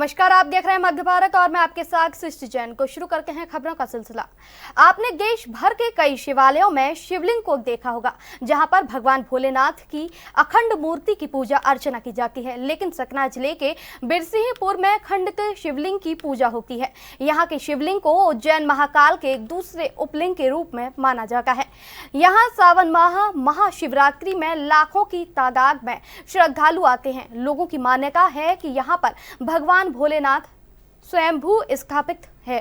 नमस्कार, आप देख रहे हैं मध्य भारत और मैं आपके साथ सृष्टि जैन। को शुरू करते हैं खबरों का सिलसिला। आपने देश भर के कई शिवालयों में शिवलिंग को देखा होगा, जहां पर भगवान भोलेनाथ की अखंड मूर्ति की पूजा अर्चना की जाती है। लेकिन सतना जिले के बिरसिंहपुर में खंडित शिवलिंग की पूजा होती है। यहाँ के शिवलिंग को उज्जैन महाकाल के एक दूसरे उपलिंग के रूप में माना जाता है। यहाँ सावन माह महाशिवरात्रि में लाखों की तादाद में श्रद्धालु आते हैं। लोगों की मान्यता है कि यहाँ पर भगवान भोलेनाथ स्वयंभू स्थापित है।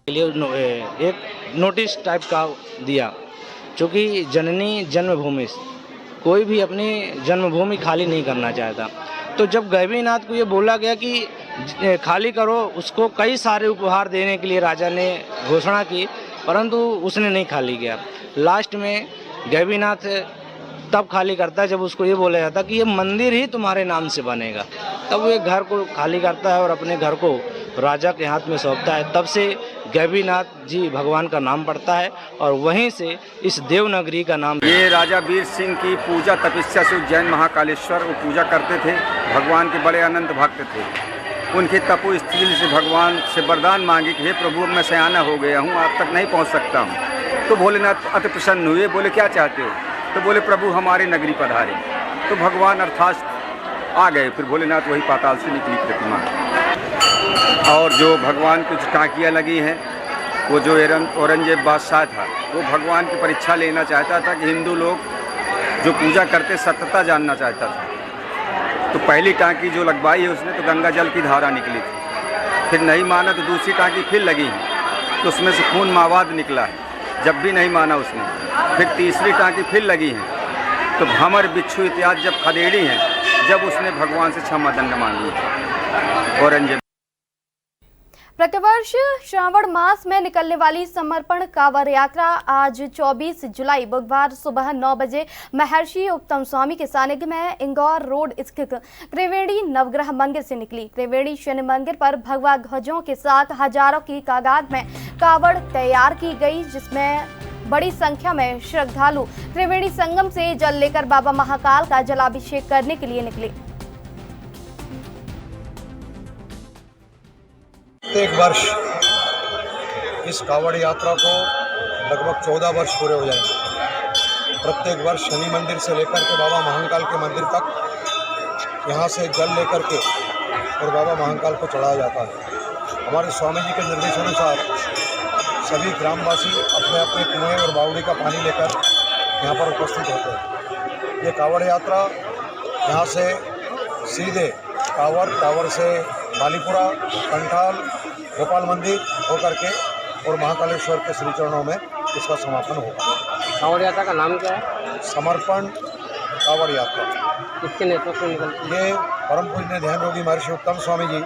एक नोटिस टाइप का दिया, क्योंकि जननी जन्मभूमि, कोई भी अपनी जन्मभूमि खाली नहीं करना चाहता। तो जब गैवीनाथ को ये बोला गया कि खाली करो, उसको कई सारे उपहार देने के लिए राजा ने घोषणा की, परंतु उसने नहीं खाली किया। लास्ट में गैवीनाथ तब खाली करता है जब उसको ये बोला जाता कि ये मंदिर ही तुम्हारे नाम से बनेगा, तब वो एक घर को खाली करता है और अपने घर को राजा के हाथ में सौंपता है। तब से गैवीनाथ जी भगवान का नाम पड़ता है और वहीं से इस देवनगरी का नाम। ये राजा वीर सिंह की पूजा तपस्या से उज्जैन महाकालेश्वर वो पूजा करते थे। भगवान के बड़े अनंत भक्त थे। उनकी तपो स्थिति से भगवान से वरदान मांगी कि हे प्रभु, मैं सयाना हो गया हूँ, आप तक नहीं पहुँच सकता हूँ। तो भोलेनाथ अति प्रसन्न हुए, बोले क्या चाहते हो? तो बोले प्रभु हमारे नगरी पधारे। तो भगवान अर्थात आ गए। फिर भोलेनाथ वही पाताल से निकली प्रतिमा। और जो भगवान कुछ टाँकियाँ लगी हैं, वो जो औरंगजेब बादशाह था, वो भगवान की परीक्षा लेना चाहता था कि हिंदू लोग जो पूजा करते सत्यता जानना चाहता था। तो पहली टाँकी जो लगवाई है उसने, तो गंगा जल की धारा निकली थी। फिर नहीं माना तो दूसरी टाँकी फिर लगी है, तो उसमें से खून मावाद निकला है। जब भी नहीं माना उसने, फिर तीसरी टाँकी फिर लगी है, तो भंवर बिच्छू इत्यादि जब खदेड़ी हैं, जब उसने भगवान से क्षमा दंड मांगी औरंगजेब। प्रतिवर्ष श्रावण मास में निकलने वाली समर्पण कांवड़ यात्रा आज 24 जुलाई बुधवार सुबह 9 बजे महर्षि उत्तम स्वामी के सानिध्य में इंदौर रोड स्थित त्रिवेणी नवग्रह मंदिर से निकली। त्रिवेणी शनि मंदिर पर भगवा ध्वजों के साथ हजारों की तादाद में कांवड़ तैयार की गई, जिसमें बड़ी संख्या में श्रद्धालु त्रिवेणी संगम से जल लेकर बाबा महाकाल का जलाभिषेक करने के लिए निकले। प्रत्येक वर्ष इस कांवड़ यात्रा को लगभग 14 वर्ष पूरे हो जाएंगे। प्रत्येक वर्ष शनि मंदिर से लेकर के बाबा महाकाल के मंदिर तक यहाँ से जल लेकर के और बाबा महाकाल को चढ़ाया जाता है। हमारे स्वामी जी के निर्देशानुसार सभी ग्रामवासी अपने अपने कुएं और बावड़ी का पानी लेकर यहाँ पर उपस्थित होते हैं। ये कांवड़ यात्रा यहाँ से सीधे टावर से बालीपुरा, कंठाल, गोपाल मंदिर होकर के और महाकालेश्वर के श्री चरणों में इसका समापन होगा। कांवड़ यात्रा का नाम क्या है? समर्पण कांवड़ यात्रा। किसके नेतृत्व में निकलती है? ये परम पूज्य ध्यान योगी महर्षि उत्तम स्वामी जी,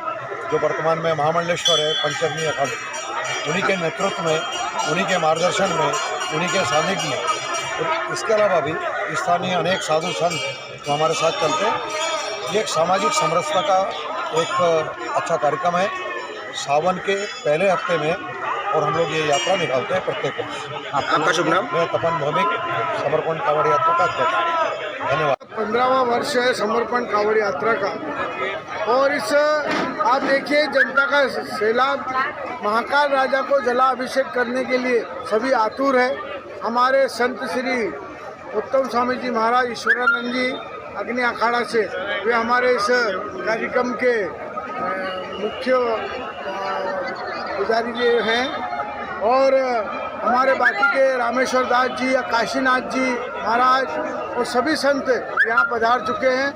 जो वर्तमान में महामंडलेश्वर है पंचरनी अखंड, उन्हीं के नेतृत्व में, उन्हीं के मार्गदर्शन में, उन्हीं के सानिध्य में, और इसके अलावा भी स्थानीय अनेक साधु संत जो हमारे साथ चलते हैं। ये एक सामाजिक समरसता का एक अच्छा कार्यक्रम है। सावन के पहले हफ्ते में और हम लोग ये यात्रा निकालते हैं प्रत्येक वर्ष। आपका शुभ नाम? मैं तपन भौमिक, समर्पण कांवड़ यात्रा का अध्यक्ष। धन्यवाद। 15वां वर्ष है समर्पण कांवड़ यात्रा का, और इस आप देखिए जनता का सैलाब महाकाल राजा को जलाभिषेक करने के लिए सभी आतुर है। हमारे संत श्री उत्तम स्वामी जी महाराज ईश्वरानंद जी अग्नि अखाड़ा से, वे हमारे इस कार्यक्रम के मुख्य पुजारी जी हैं, और हमारे बाकी के रामेश्वर दास जी या काशीनाथ जी महाराज और सभी संत यहाँ पधार चुके हैं।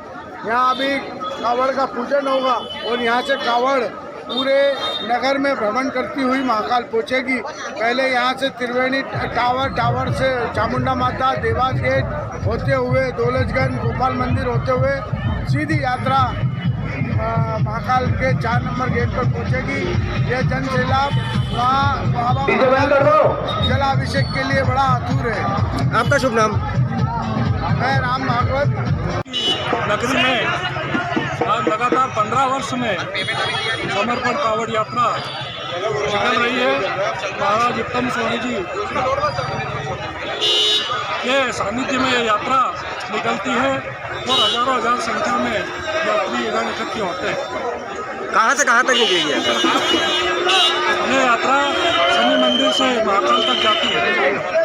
यहाँ अभी कांवड़ का पूजन होगा और यहाँ से कांवड़ पूरे नगर में भ्रमण करती हुई महाकाल पहुँचेगी। पहले यहाँ से त्रिवेणी टावर से चामुंडा माता, देवास गेट होते हुए दौलतगंज, गोपाल मंदिर होते हुए सीधी यात्रा महाकाल के 4 नंबर गेट पर पहुँचेगी। यह जन सैलाब वहाँ बाबा जलाभिषेक के लिए बड़ा आतुर है। आपका शुभ नाम? मैं राम भागवत। नगरी में आज लगातार 15 वर्ष में समर्पण कांवड़ यात्रा निकल रही है। महाराज उत्तम स्वामी जी के सानिध्य में ये यात्रा निकलती है और हजारों हजार संख्या में यात्री इधर इकट्ठे होते हैं। कहाँ से कहाँ तक निकलेगी यात्रा? ये यात्रा शनि मंदिर से महाकाल तक जाती है।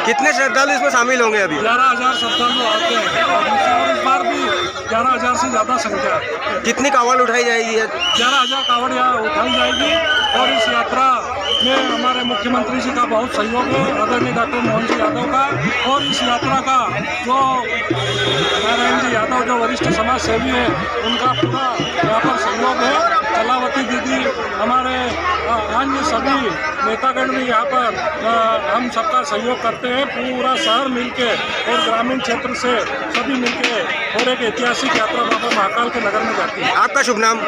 कितने श्रद्धालु इसमें शामिल होंगे अभी? 11,000 श्रद्धालु आते हैं और इस बार भी 11,000 से ज़्यादा संख्या है। कितनी कावड़ उठाई जाएगी? 11,000 कावड़ यहाँ उठाई जाएगी और इस यात्रा में हमारे मुख्यमंत्री जी का बहुत सहयोग है, आदरणीय डॉक्टर मोहन जी यादव का, और इस यात्रा का जो नारायण जी यादव जो वरिष्ठ समाज सेवी है उनका पूरा यहाँ पर सहयोग है। कलावती दीदी, हमारे अन्य सभी नेतागण भी यहाँ पर हम सबका सहयोग करते हैं। पूरा शहर मिलके और ग्रामीण क्षेत्र से सभी मिलके और एक ऐतिहासिक यात्रा बाबा महाकाल के नगर में जाती है। आपका शुभ नाम?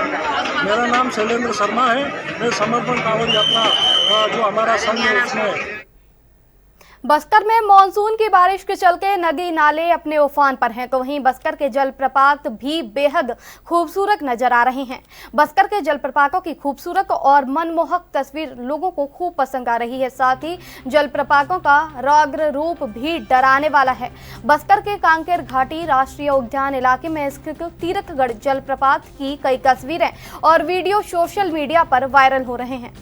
मेरा नाम शैलेंद्र शर्मा है। मैं समर्पण कांवड़ यात्रा जो हमारा संघ है उसमें। बस्तर में मानसून की बारिश के चलते नदी नाले अपने उफान पर हैं, तो वहीं बस्तर के जलप्रपात भी बेहद खूबसूरत नजर आ रहे हैं। बस्तर के जलप्रपातों की खूबसूरत और मनमोहक तस्वीर लोगों को खूब पसंद आ रही है। साथ ही जलप्रपातों का रौद्र रूप भी डराने वाला है। बस्तर के कांकेर घाटी राष्ट्रीय उद्यान इलाके में स्थित तीर्थगढ़ जलप्रपात की कई तस्वीरें और वीडियो सोशल मीडिया पर वायरल हो रहे हैं।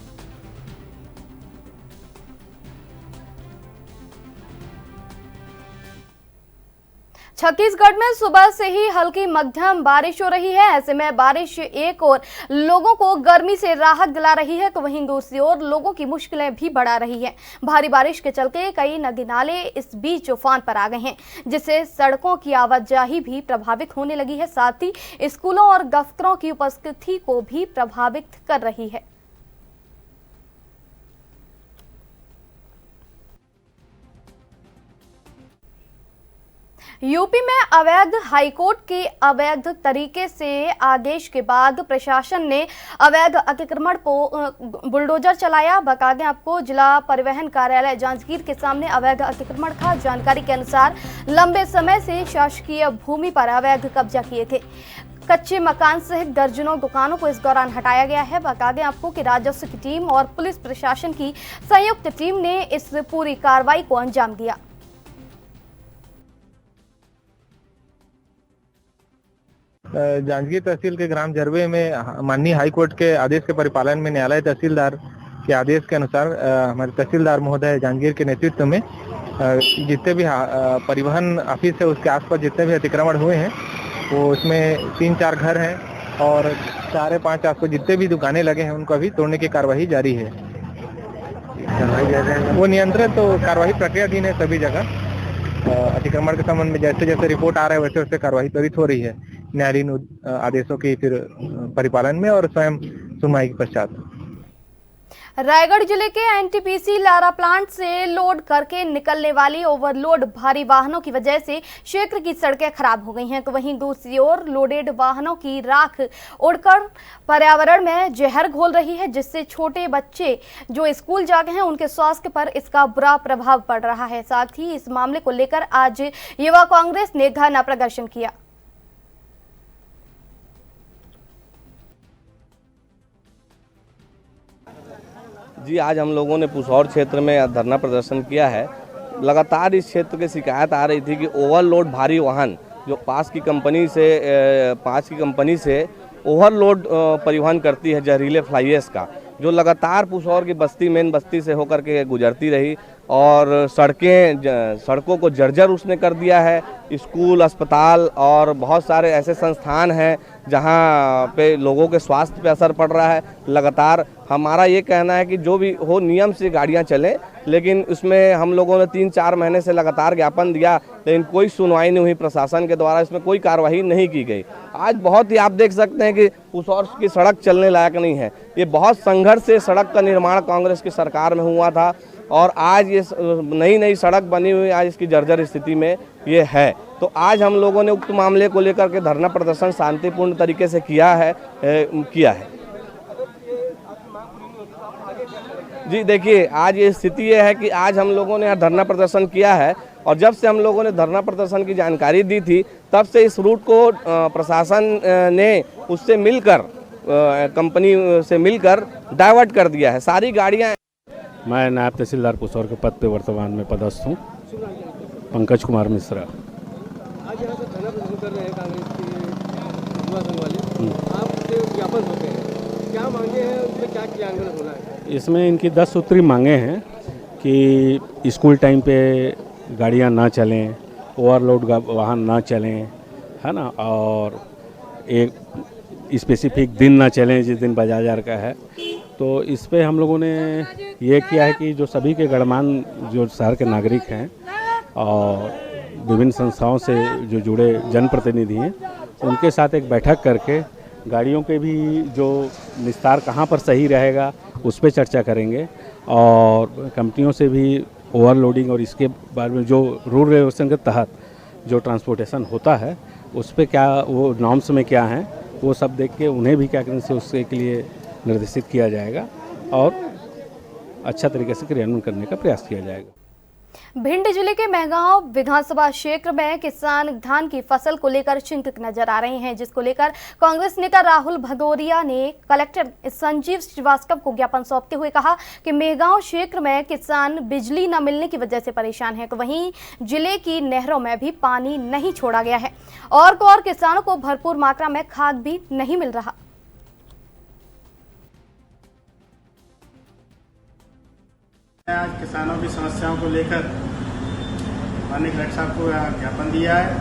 छत्तीसगढ़ में सुबह से ही हल्की मध्यम बारिश हो रही है। ऐसे में बारिश एक और लोगों को गर्मी से राहत दिला रही है, तो वहीं दूसरी ओर लोगों की मुश्किलें भी बढ़ा रही है। भारी बारिश के चलते कई नदी नाले इस बीच उफान पर आ गए हैं, जिससे सड़कों की आवाजाही भी प्रभावित होने लगी है। साथ ही स्कूलों और दफ्तरों की उपस्थिति को भी प्रभावित कर रही है। यूपी में अवैध हाईकोर्ट के अवैध तरीके से आदेश के बाद प्रशासन ने अवैध अतिक्रमण को बुलडोजर चलाया। बता दें आपको, जिला परिवहन कार्यालय जांजगीर के सामने अवैध अतिक्रमण था। जानकारी के अनुसार लंबे समय से शासकीय भूमि पर अवैध कब्जा किए थे। कच्चे मकान सहित दर्जनों दुकानों को इस दौरान हटाया गया है। बता दें आपको कि राजस्व की टीम और पुलिस प्रशासन की संयुक्त टीम ने इस पूरी कार्रवाई को अंजाम दिया। जांजगीर तहसील के ग्राम जरवे में माननीय हाई कोर्ट के आदेश के परिपालन में न्यायालय तहसीलदार के आदेश के अनुसार हमारे तहसीलदार महोदय जांजगीर के नेतृत्व में जितने भी परिवहन ऑफिस है उसके आसपास जितने भी अतिक्रमण हुए हैं, वो उसमें 3-4 घर हैं और 4-5 आसपास जितने भी दुकानें लगे हैं उनको अभी तोड़ने की कार्यवाही जारी है। वो नियंत्रित तो कार्यवाही प्रक्रियाधीन है सभी जगह। अतिक्रमण के संबंध में जैसे जैसे रिपोर्ट आ रहा है वैसे वैसे कार्यवाही त्वरित हो रही है न्यायालयीन आदेशों की फिर परिपालन में और स्वयं सुनवाई के पश्चात। रायगढ़ जिले के एनटीपीसी लारा प्लांट से लोड करके निकलने वाली ओवरलोड भारी वाहनों की वजह से क्षेत्र की सड़कें खराब हो गई हैं, तो वहीं दूसरी ओर लोडेड वाहनों की राख उड़कर पर्यावरण में जहर घोल रही है, जिससे छोटे बच्चे जो स्कूल जा रहे हैं उनके स्वास्थ्य पर इसका बुरा प्रभाव पड़ रहा है। साथ ही इस मामले को लेकर आज युवा कांग्रेस ने धरना प्रदर्शन किया। जी, आज हम लोगों ने पुसौर क्षेत्र में धरना प्रदर्शन किया है। लगातार इस क्षेत्र की शिकायत आ रही थी कि ओवरलोड भारी वाहन जो पास की कंपनी से ओवरलोड परिवहन करती है जहरीले फ्लाई ऐश का, जो लगातार पुसौर की बस्ती मेन बस्ती से होकर के गुजरती रही और सड़कों को जर्जर उसने कर दिया है। स्कूल, अस्पताल और बहुत सारे ऐसे संस्थान हैं जहां पे लोगों के स्वास्थ्य पे असर पड़ रहा है। लगातार हमारा ये कहना है कि जो भी हो नियम से गाड़ियां चलें, लेकिन उसमें हम लोगों ने 3-4 महीने से लगातार ज्ञापन दिया, लेकिन कोई सुनवाई नहीं हुई प्रशासन के द्वारा, इसमें कोई कार्रवाई नहीं की गई। आज बहुत ही आप देख सकते हैं कि पुसौर की सड़क चलने लायक नहीं है। ये बहुत संघर्ष से सड़क का निर्माण कांग्रेस की सरकार में हुआ था और आज ये नई सड़क बनी हुई, आज इसकी जर्जर स्थिति में ये है। तो आज हम लोगों ने उक्त मामले को लेकर के धरना प्रदर्शन शांतिपूर्ण तरीके से किया है। जी देखिए, आज ये स्थिति ये है कि आज हम लोगों ने धरना प्रदर्शन किया है और जब से हम लोगों ने धरना प्रदर्शन की जानकारी दी थी तब से इस रूट को प्रशासन ने उससे मिलकर कंपनी से मिलकर डाइवर्ट कर दिया है। सारी गाड़ियां। मैं नायब तहसीलदार पुसौर के पद पे वर्तमान में पदस्थ हूँ। पंकज कुमार मिश्रा। आज यहाँ पे धरना प्रदर्शन कर रहे हैं कांग्रेस के युवा संघ वाले, आपसे ज्ञापन होते हैं, क्या मांगे हैं, उनमें क्या क्रियान्वयन होना है? इसमें इनकी 10 सूत्री मांगे हैं कि स्कूल टाइम पे गाड़ियाँ ना चलें, ओवरलोड वाहन ना चलें, है ना, और एक स्पेसिफिक दिन ना चलें जिस दिन बाजार का है। तो इस पे हम लोगों ने ये किया है कि जो सभी के गणमान्य जो शहर के नागरिक हैं और विभिन्न संस्थाओं से जो जुड़े जनप्रतिनिधि हैं, उनके साथ एक बैठक करके गाड़ियों के भी जो निस्तार कहाँ पर सही रहेगा उस पर चर्चा करेंगे, और कंपनियों से भी ओवरलोडिंग और इसके बारे में जो रूल रेगुलेशन के तहत जो ट्रांसपोर्टेशन होता है उस पर क्या वो नॉर्म्स में क्या हैं वो सब देख के उन्हें भी क्या करने से उसके के लिए निर्देशित किया जाएगा और अच्छा तरीके से क्रियान्वयन करने का प्रयास किया जाएगा। भिंड जिले के महगांव विधानसभा क्षेत्र में किसान धान की फसल को लेकर चिंतित नजर आ रहे हैं, जिसको लेकर कांग्रेस नेता राहुल भदौरिया ने कलेक्टर संजीव श्रीवास्तव को ज्ञापन सौंपते हुए कहा कि महगांव क्षेत्र में किसान बिजली न मिलने की वजह से परेशान है, तो वहीं जिले की नहरों में भी पानी नहीं छोड़ा गया है और किसानों को भरपूर मात्रा में खाद भी नहीं मिल रहा। आज किसानों की समस्याओं को लेकर माननीय कलेक्टर साहब को ज्ञापन दिया है।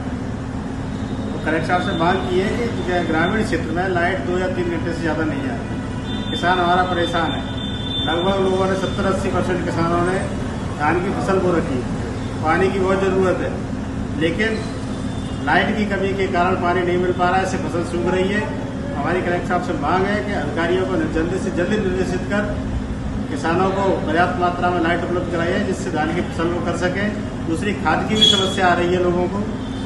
तो कलेक्टर साहब से मांग की है कि ग्रामीण क्षेत्र में लाइट 2 या 3 घंटे से ज़्यादा नहीं आ रही, किसान हमारा परेशान है। लगभग लोगों ने 70-80% किसानों ने धान की फसल बो रखी है, पानी की बहुत ज़रूरत है, लेकिन लाइट की कमी के कारण पानी नहीं मिल पा रहा है, इससे फसल सूख रही है। हमारी कलेक्टर साहब से मांग है कि अधिकारियों को जल्दी से जल्दी निर्देशित कर किसानों को पर्याप्त मात्रा में लाइट उपलब्ध कराई है, जिससे धान की फसल को कर सके। दूसरी, खाद की भी समस्या आ रही है लोगों को,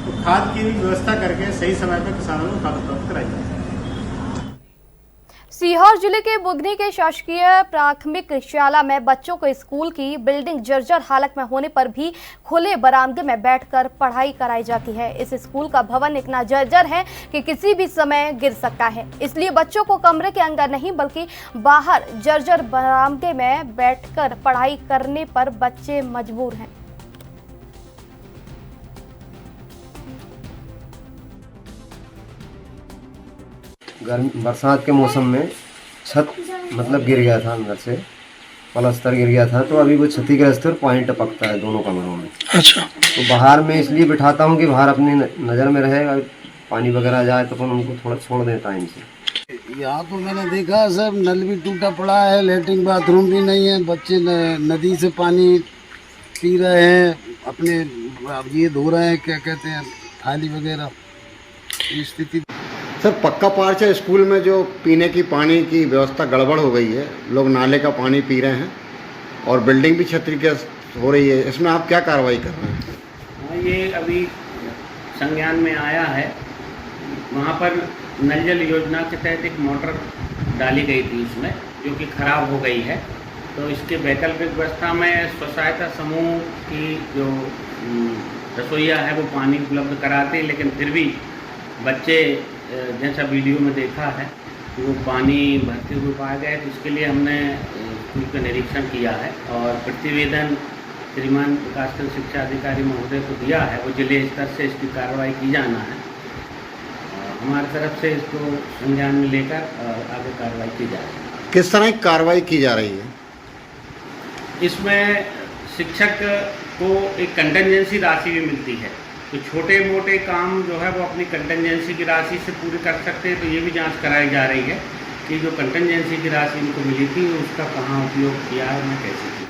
तो खाद की भी व्यवस्था करके सही समय पर किसानों को खाद उपलब्ध कराई जाए। सीहोर जिले के बुधनी के शासकीय प्राथमिक शाला में बच्चों को स्कूल की बिल्डिंग जर्जर हालत में होने पर भी खुले बरामदे में बैठकर पढ़ाई कराई जाती है। इस स्कूल का भवन इतना जर्जर है कि किसी भी समय गिर सकता है, इसलिए बच्चों को कमरे के अंदर नहीं बल्कि बाहर जर्जर बरामदे में बैठकर पढ़ाई करने पर बच्चे मजबूर हैं। बरसात के मौसम में छत मतलब गिर गया था, अंदर से प्लास्टर गिर गया था, तो अभी वो क्षतिग्रस्त और पानी टपकता है दोनों कमरों में। अच्छा। तो बाहर मैं इसलिए बिठाता हूँ कि बाहर अपनी नज़र में रहे, और पानी वगैरह जाए तो अपन उनको थोड़ा छोड़ दें टाइम से। यहाँ तो मैंने देखा सब नल भी टूटा पड़ा है, लेटरिन बाथरूम भी नहीं है, बच्चे नदी से पानी पी रहे हैं, अपने ये धो रहे हैं, क्या कहते हैं, थाली वगैरह, स्थिति। सर, पक्का पार्च है स्कूल में, जो पीने की पानी की व्यवस्था गड़बड़ हो गई है, लोग नाले का पानी पी रहे हैं और बिल्डिंग भी क्षतिग्रस्त हो रही है, इसमें आप क्या कार्रवाई कर रहे हैं? हाँ, ये अभी संज्ञान में आया है। वहाँ पर नल जल योजना के तहत एक मोटर डाली गई थी उसमें, जो कि ख़राब हो गई है, तो इसके वैकल्पिक व्यवस्था में स्व सहायता समूह की जो रसोइया है वो पानी उपलब्ध कराते हैं, लेकिन फिर भी बच्चे जैसा वीडियो में देखा है वो पानी भरते हुए पाए गए। तो इसके लिए हमने स्कूल का निरीक्षण किया है और प्रतिवेदन श्रीमान विकासखंड शिक्षा अधिकारी महोदय को दिया है। वो जिले स्तर से इसकी कार्रवाई की जाना है, हमारी तरफ से इसको संज्ञान में लेकर आगे कार्रवाई की जाएगी। किस तरह की कार्रवाई की जा रही है? इसमें शिक्षक को एक कंटेंजेंसी राशि भी मिलती है, तो छोटे मोटे काम जो है वो अपनी कंटेंजेंसी की राशि से पूरी कर सकते हैं। तो ये भी जांच कराई जा रही है कि जो कंटेंजेंसी की राशि इनको मिली थी उसका कहाँ उपयोग किया है, उन्हें कैसे किया।